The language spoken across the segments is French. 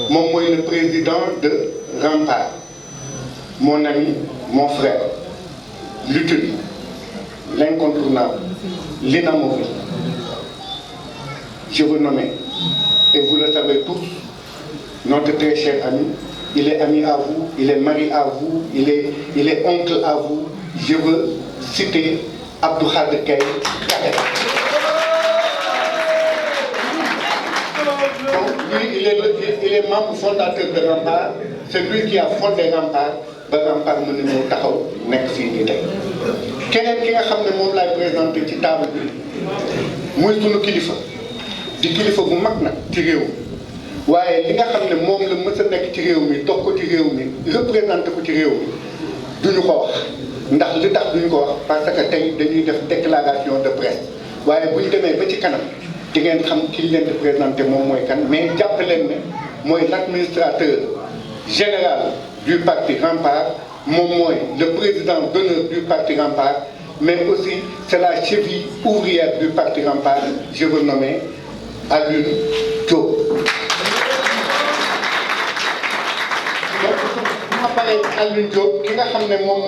moom mooy le président de Rempart, mon ami, mon frère, l'utile, l'incontournable, l'inamovible. Je vous nomme, et vous le savez tous, notre très cher ami. Il est ami à vous, il est mari à vous, il est oncle à vous. Je veux citer Abdou Khadre Gaye. Donc lui, il est membre fondateur de Rempart. C'est lui qui a fondé Rempart. Ba Rempart mën na ñëw taxaw nekk fii nii tey keneen ki nga xam ne moom laay présenté ci table bi muy sunu kilifa di kilifa bu mag nag ci réew mi waaye li nga xam ne moom la mës a nekk ci réew mi dox ko ci réew mi représenté ko ci réew mi duñu ko wax ndax li tax duñu ko wax parce que tey dañuy def déclaration de presse waaye buñ demee ba ci kanam di ngeen xam ki leen di présenté moom mooy kan mais jàpp leen ne mooy l'administrateur général du parti Rempart, le président d'honneur du parti Rempart, mais aussi c'est la cheville ouvrière du parti Rempart, je veux nommer Alioune Diop. Donc, bu ma paree Alioune Diop ki nga xam ne moom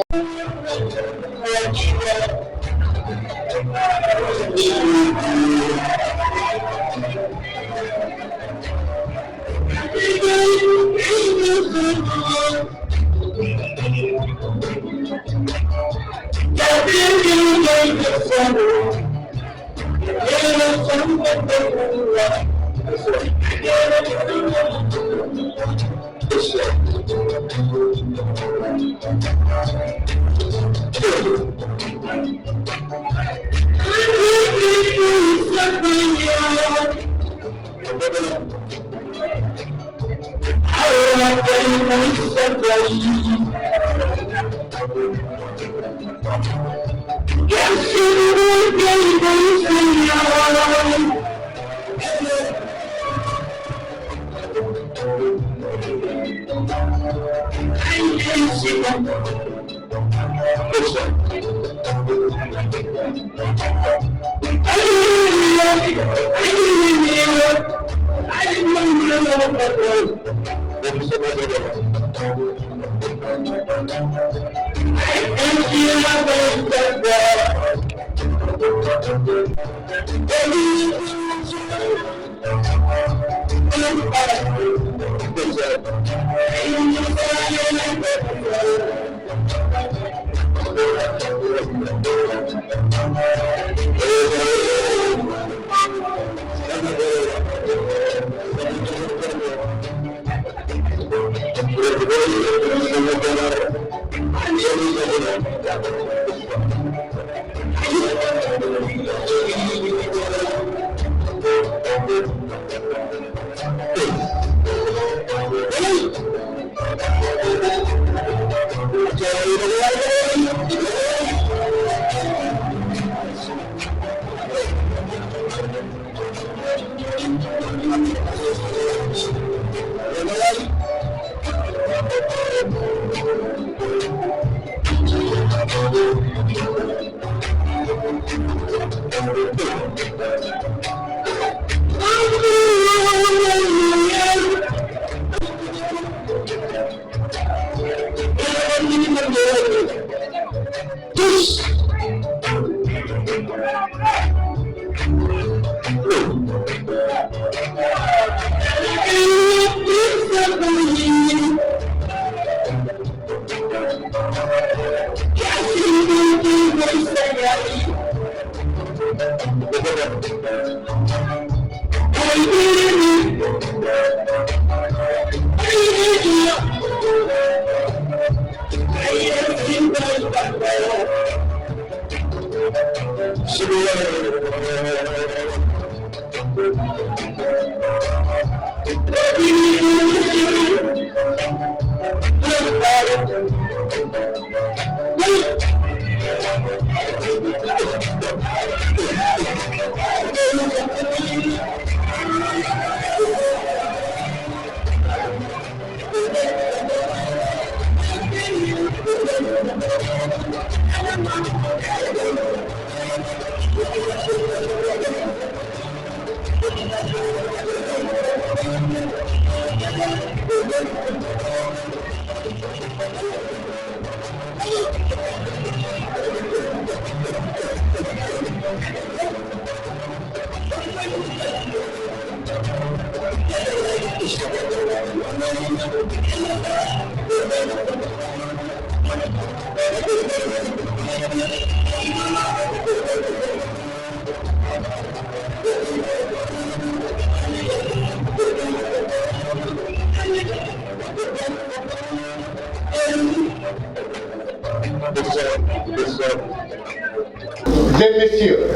et messieurs,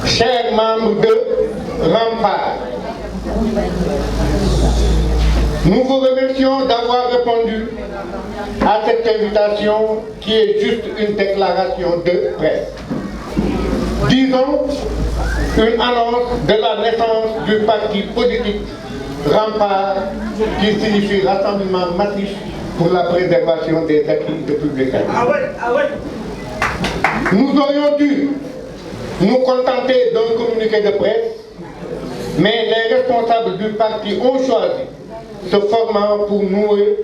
chers membres de Rempart, nous vous remercions d'avoir répondu à cette invitation qui est juste une déclaration de presse. Disons, une annonce de la naissance du parti politique Rempart, qui signifie Rassemblement massif pour la préservation des acquis républicains. Nous aurions dû nous contenter d'un communiqué de presse, mais les responsables du parti ont choisi ce format pour nouer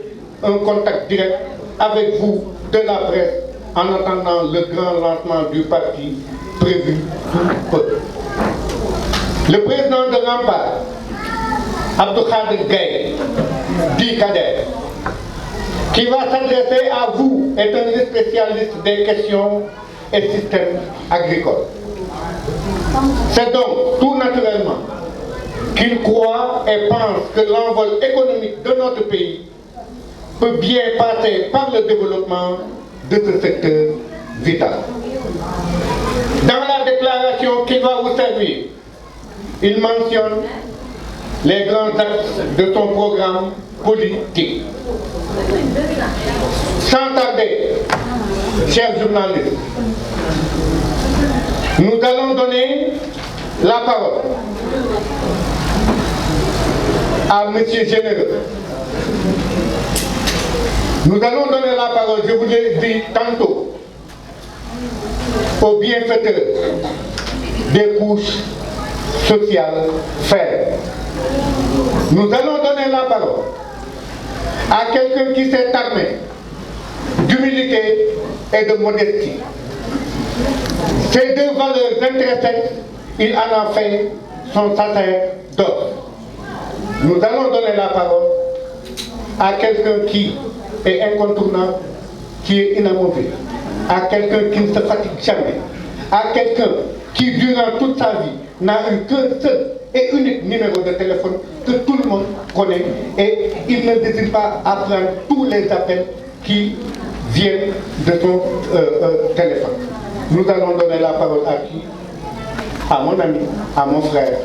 un contact direct avec vous de la presse en attendant le grand lancement du parti prévu sous peu. Le président de Rempart, Abdou Khadir Gaye, dit Kader, qui va s'adresser à vous, est un spécialiste des questions et systèmes agricoles. C'est donc tout naturellement qu'il croit et pense que l'envol économique de notre pays peut bien passer par le développement de ce secteur vital. Dans la déclaration qu'il va vous servir, il mentionne les grands axes de son programme politique. Sans tarder, chers journalistes, nous allons donner la parole à M. Généreux. Nous allons donner la parole, je vous l'ai dit tantôt, aux bienfaiteurs des couches sociales faibles. Nous allons donner la parole à quelqu'un qui s'est armé d'humilité et de modestie. Ces deux valeurs intrinsèques, il en a fait son sacerdoce. Nous allons donner la parole à quelqu'un qui est incontournable, qui est inamovible, à quelqu'un qui ne se fatigue jamais, à quelqu'un qui, durant toute sa vie, n'a eu qu'un seul et unique numéro de téléphone que tout le monde connaît, et il ne désire pas apprendre tous les appels qui viennent de son téléphone. Nous allons donner la parole à qui? À mon ami, à mon frère.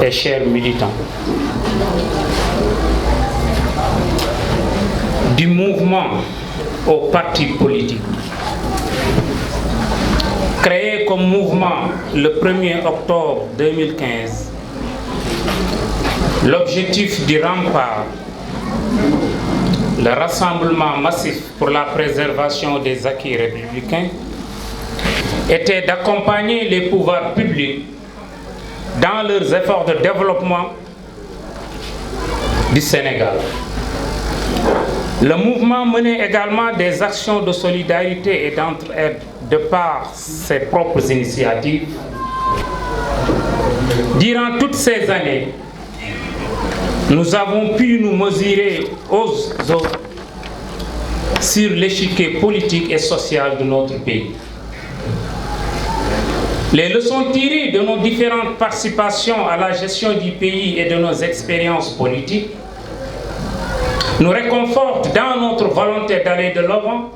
Et chers militants, du mouvement au parti politique, créé comme mouvement le 1er octobre 2015, l'objectif du Rempart, le Rassemblement massif pour la préservation des acquis républicains, était d'accompagner les pouvoirs publics dans leurs efforts de développement du Sénégal. Le mouvement menait également des actions de solidarité et d'entraide de par ses propres initiatives. Durant toutes ces années, nous avons pu nous mesurer aux autres sur l'échiquier politique et social de notre pays. Les leçons tirées de nos différentes participations à la gestion du pays et de nos expériences politiques nous réconfortent dans notre volonté d'aller de l'avant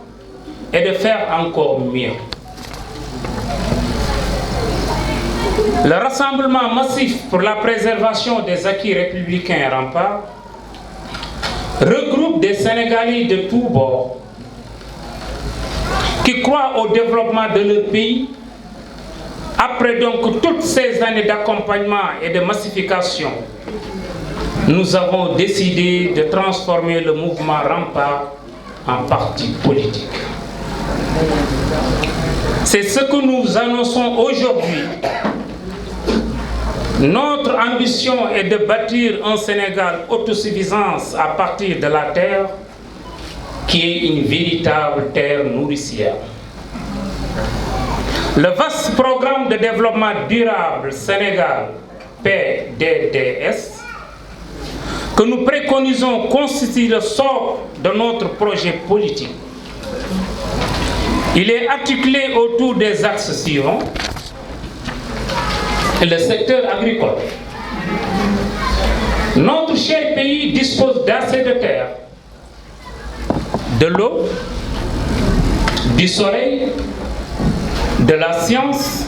et de faire encore mieux. Le Rassemblement massif pour la préservation des acquis républicains Rempart regroupe des Sénégalais de tous bords qui croient au développement de leur pays. Après donc toutes ces années d'accompagnement et de massification, nous avons décidé de transformer le mouvement Rempart en parti politique. C'est ce que nous annonçons aujourd'hui Notre ambition est de bâtir un Sénégal autosuffisance à partir de la terre, qui est une véritable terre nourricière. Le vaste programme de développement durable Sénégal, PDDS, que nous préconisons constitue le socle de notre projet politique. Il est articulé autour des axes suivants. Le secteur agricole. Notre cher pays dispose d'assez de terre, de l'eau, du soleil, de la science,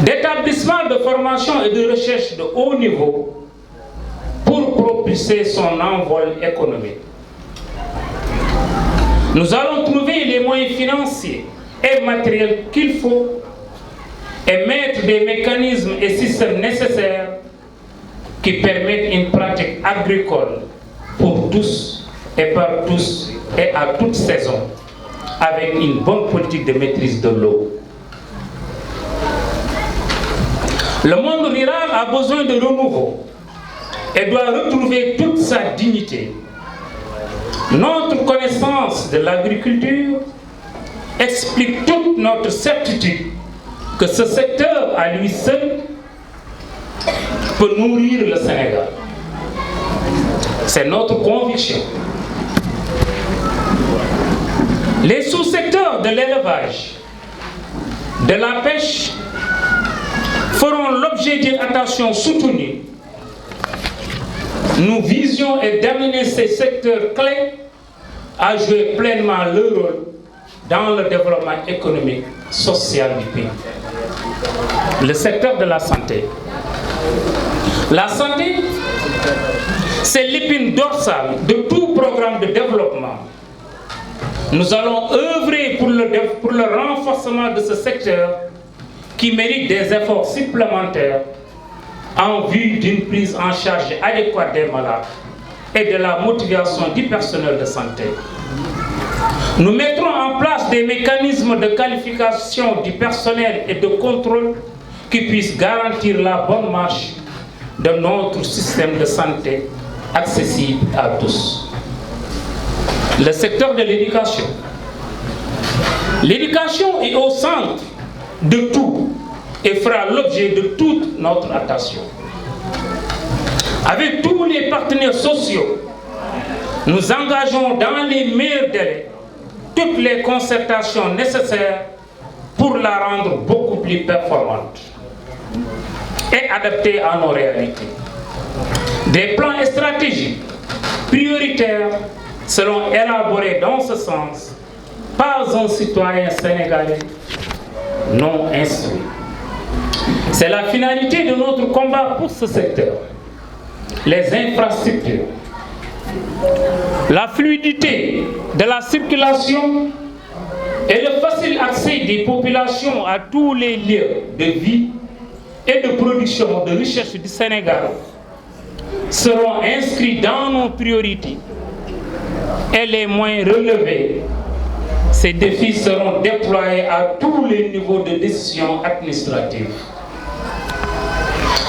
d'établissements de formation et de recherche de haut niveau pour propulser son envol économique. Nous allons trouver les moyens financiers et matériels qu'il faut et mettre des mécanismes et systèmes nécessaires qui permettent une pratique agricole pour tous et par tous et à toute saison, avec une bonne politique de maîtrise de l'eau. Le monde rural a besoin de renouveau et doit retrouver toute sa dignité. Notre connaissance de l'agriculture explique toute notre certitude que ce secteur à lui seul peut nourrir le Sénégal. C'est notre conviction. Les sous-secteurs de l'élevage, de la pêche feront l'objet d'une attention soutenue. Nous visions et d'amener ces secteurs clés à jouer pleinement leur rôle dans le développement économique, social du pays. Le secteur de la santé. La santé, c'est l'épine dorsale de tout programme de développement. Nous allons œuvrer pour le renforcement de ce secteur qui mérite des efforts supplémentaires en vue d'une prise en charge adéquate des malades et de la motivation du personnel de santé. Nous mettrons en place des mécanismes de qualification du personnel et de contrôle qui puissent garantir la bonne marche de notre système de santé accessible à tous. Le secteur de l'éducation. L'éducation est au centre de tout et fera l'objet de toute notre attention. Avec tous les partenaires sociaux, nous engageons dans les meilleurs délais toutes les concertations nécessaires pour la rendre beaucoup plus performante et adaptée à nos réalités. Des plans stratégiques prioritaires seront élaborés dans ce sens par un citoyen sénégalais non instruit. C'est la finalité de notre combat pour ce secteur. Les infrastructures, la fluidité de la circulation et le facile accès des populations à tous les lieux de vie et de production de recherche du Sénégal seront inscrits dans nos priorités et les moyens relevés. Ces défis seront déployés à tous les niveaux de décision administrative.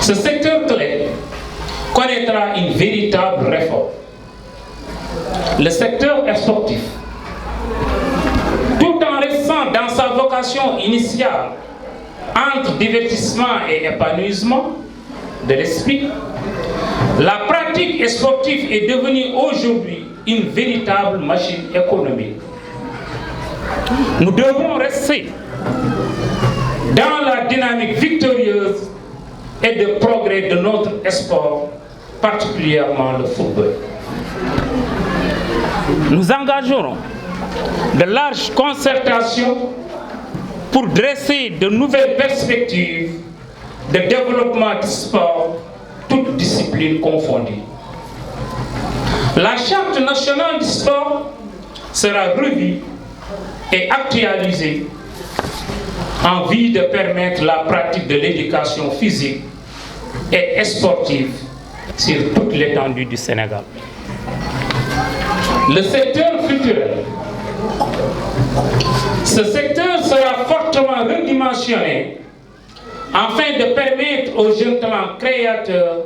Ce secteur clé connaîtra une véritable réforme. Le secteur sportif, tout en restant dans sa vocation initiale entre divertissement et épanouissement de l'esprit, la pratique sportive est devenue aujourd'hui une véritable machine économique. Nous devons rester dans la dynamique victorieuse et de progrès de notre sport, particulièrement le football. Nous engagerons de larges concertations pour dresser de nouvelles perspectives de développement du sport, toutes disciplines confondues. La Charte nationale du sport sera revue et actualisée en vue de permettre la pratique de l'éducation physique et sportive sur toute l'étendue du Sénégal. Le secteur culturel. Ce secteur sera fortement redimensionné afin de permettre aux jeunes talents créateurs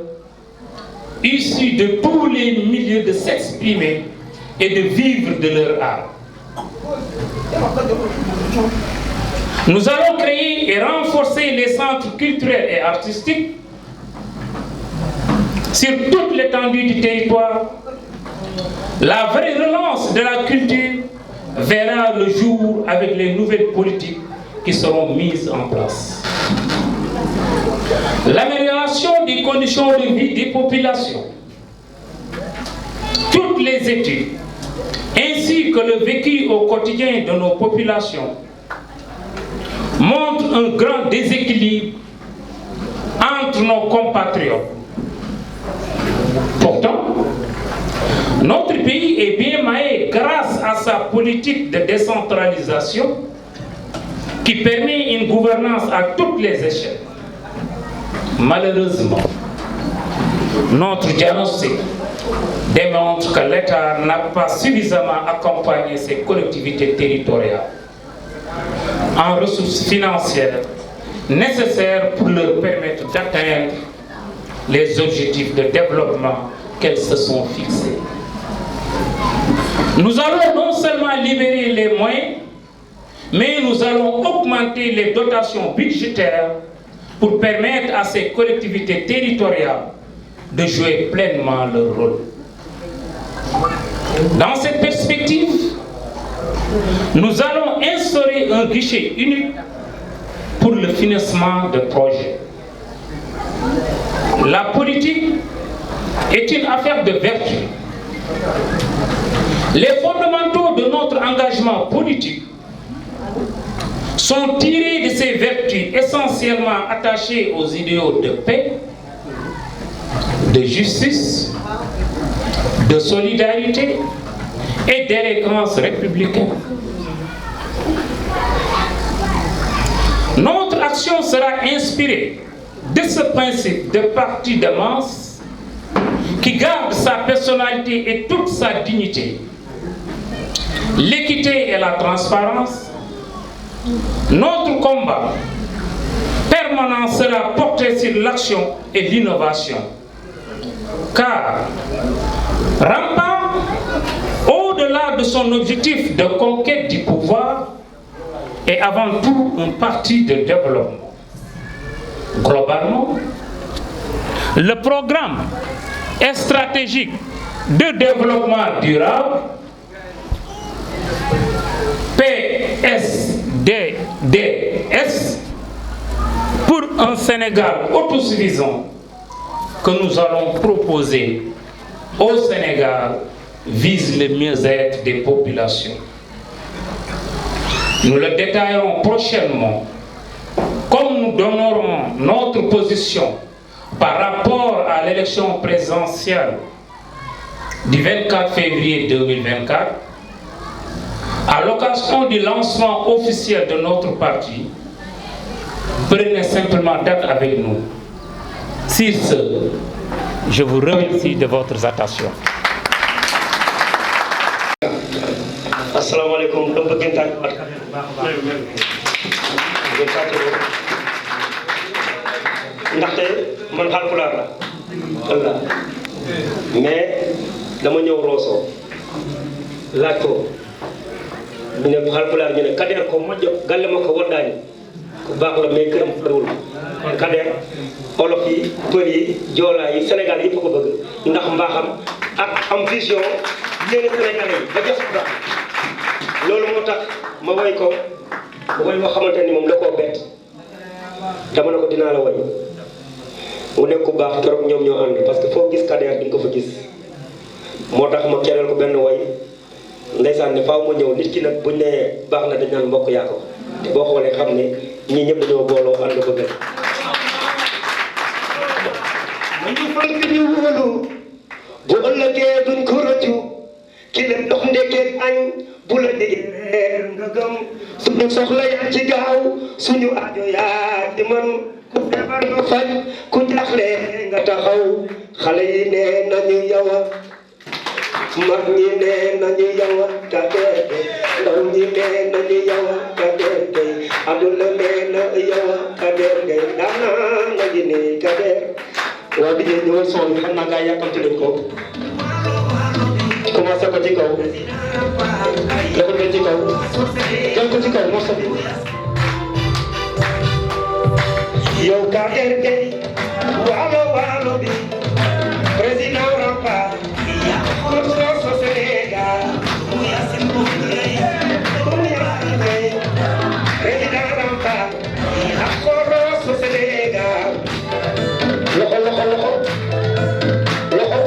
issus de tous les milieux de s'exprimer et de vivre de leur art. Nous allons créer et renforcer les centres culturels et artistiques sur toute l'étendue du territoire. La vraie relance de la culture verra le jour avec les nouvelles politiques qui seront mises en place. L'amélioration des conditions de vie des populations, toutes les études, ainsi que le vécu au quotidien de nos populations, montrent un grand déséquilibre entre nos compatriotes. Pourtant, notre pays est bien maillé grâce à sa politique de décentralisation qui permet une gouvernance à toutes les échelles. Malheureusement, notre diagnostic démontre que l'État n'a pas suffisamment accompagné ses collectivités territoriales en ressources financières nécessaires pour leur permettre d'atteindre les objectifs de développement qu'elles se sont fixés. Nous allons non seulement libérer les moyens, mais nous allons augmenter les dotations budgétaires pour permettre à ces collectivités territoriales de jouer pleinement leur rôle. Dans cette perspective, nous allons instaurer un guichet unique pour le financement de projets. La politique est une affaire de vertu. Les fondamentaux de notre engagement politique sont tirés de ces vertus essentiellement attachées aux idéaux de paix, de justice, de solidarité et d'élégance républicaine. Notre action sera inspirée de ce principe de parti de masse qui garde sa personnalité et toute sa dignité, l'équité et la transparence. Notre combat permanent sera porté sur l'action et l'innovation, car rampant au-delà de son objectif de conquête du pouvoir est avant tout un parti de développement. Globalement, le programme stratégique de développement durable PSDDS pour un Sénégal autosuffisant que nous allons proposer au Sénégal vise le mieux-être des populations. Nous le détaillerons prochainement, comme nous donnerons notre position par rapport à l'élection présidentielle du 24 février 2024, à l'occasion du lancement officiel de notre parti. Prenez simplement date avec nous. Sur ce, je vous remercie de votre attention. Assalamu alaikum. ndaxte man Haalpulaar la walla mais dama ñëw Rosso laaj ko ñu ne Haalpulaar ñu ne Kader ko moƴƴo galle makko woɗɗaani ko baax la mais këram farewul kon Kader olof yi pël yi joolaa yi Sénégal yëpp ko bëgg ndax mbaaxam ak am vision yéene Sénégalais yi ba jëf ko loolu moo tax ma woy ko woy boo xamante ni moom da koo bett dama ne ko dinaa la woy mu nekk ku baax keroog ñoom ñoo ànd parce que foo gis Kader di nga ko fa gis moo tax ma kereel ko benn woy ndeysaan ne faaw ma ñëw nit ki nag buñ ne baax na dañ naan mbokk yaa ko te boo xoolee xam ne ñii ñëpp dañoo booloo ànd ba gën ñu fal ki ñu wóolu bu ëllëgee duñ ko rëccu ki leen dox ndekeeg añ bu la digee nga gëm suñu soxla yaa ci gaaw suñu aajo yaa ci man ku feebar nga faj ku jaaxle nga taxaw xale yi nee nañu yow mag ñi nee nañu yow ka dee ndaw ñi nee nañu yow ka dee aduna nee na yow ka dee dana nga ji ne ka dee waa bi ñëw son bi xam naa gaa yàkkamti nañ ko commencé ko ci kaw dafa ko ci kaw jël ko ci kaw morceau bi yow ka dee waalo waalo bi président Rampa Rosso Sénégal président Rampa Rosso Sénégal loxo loxo loxo loxo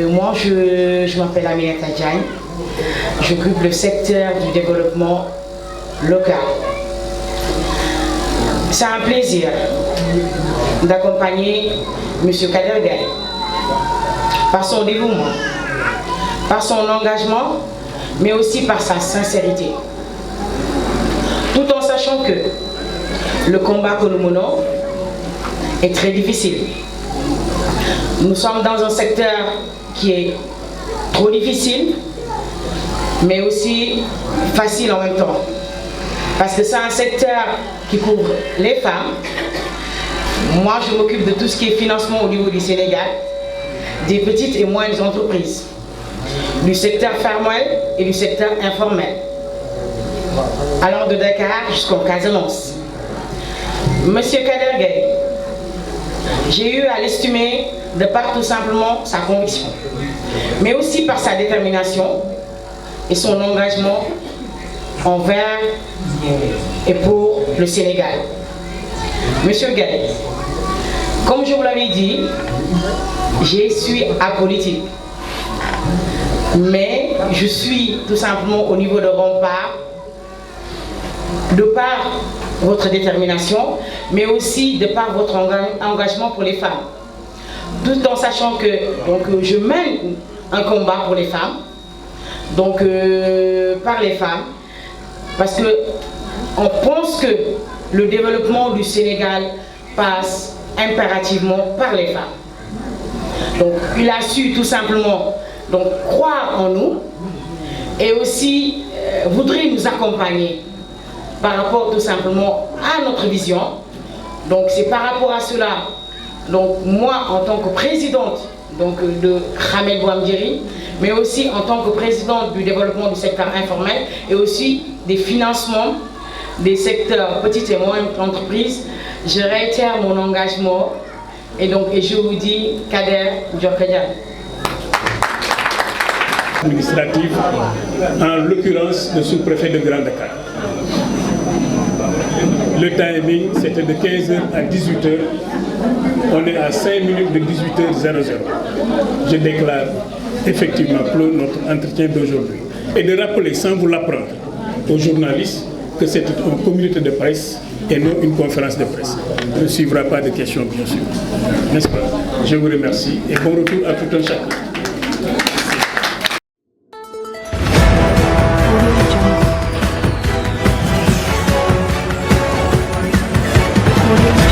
Moi, je m'appelle Aminata Diagne. J'occupe le secteur du développement local. C'est un plaisir d'accompagner M. Kader Gaye par son dévouement, par son engagement, mais aussi par sa sincérité. Tout en sachant que le combat que nous menons est très difficile. Nous sommes dans un secteur qui est trop difficile, mais aussi facile en même temps. Parce que c'est un secteur qui couvre les femmes. Moi, je m'occupe de tout ce qui est financement au niveau du Sénégal, des petites et moyennes entreprises, du secteur formel et du secteur informel, allant de Dakar jusqu'en Casamance. Monsieur Kader Gaye, j'ai eu à l'estimer de par tout simplement sa conviction, mais aussi par sa détermination et son engagement envers et pour le Sénégal. Monsieur Gaye, comme je vous l'avais dit, je suis apolitique, mais je suis tout simplement au niveau de Rempart, de par votre détermination, mais aussi de par votre engagement pour les femmes. Tout en sachant que je mène un combat pour les femmes, donc par les femmes, parce que on pense que le développement du Sénégal passe impérativement par les femmes. Donc il a su tout simplement donc, croire en nous et aussi voudrait nous accompagner par rapport tout simplement à notre vision. Donc c'est par rapport à cela, donc moi en tant que présidente donc, de Khamel Bouamdjeri, mais aussi en tant que présidente du développement du secteur informel et aussi des financements des secteurs petites et moyennes entreprises, je réitère mon engagement et je vous dis Kader Djorkadia. Administrative, en l'occurrence le sous-préfet de Grand Dakar. Le timing c'était de 15h à 18h, on est à 5 minutes de 18h00. Je déclare effectivement clos notre entretien d'aujourd'hui et de rappeler sans vous l'apprendre aux journalistes que c'est un communiqué de presse et non une conférence de presse. Il ne suivra pas de questions bien sûr. N'est-ce pas? Je vous remercie et bon retour à tout un chacun. Audio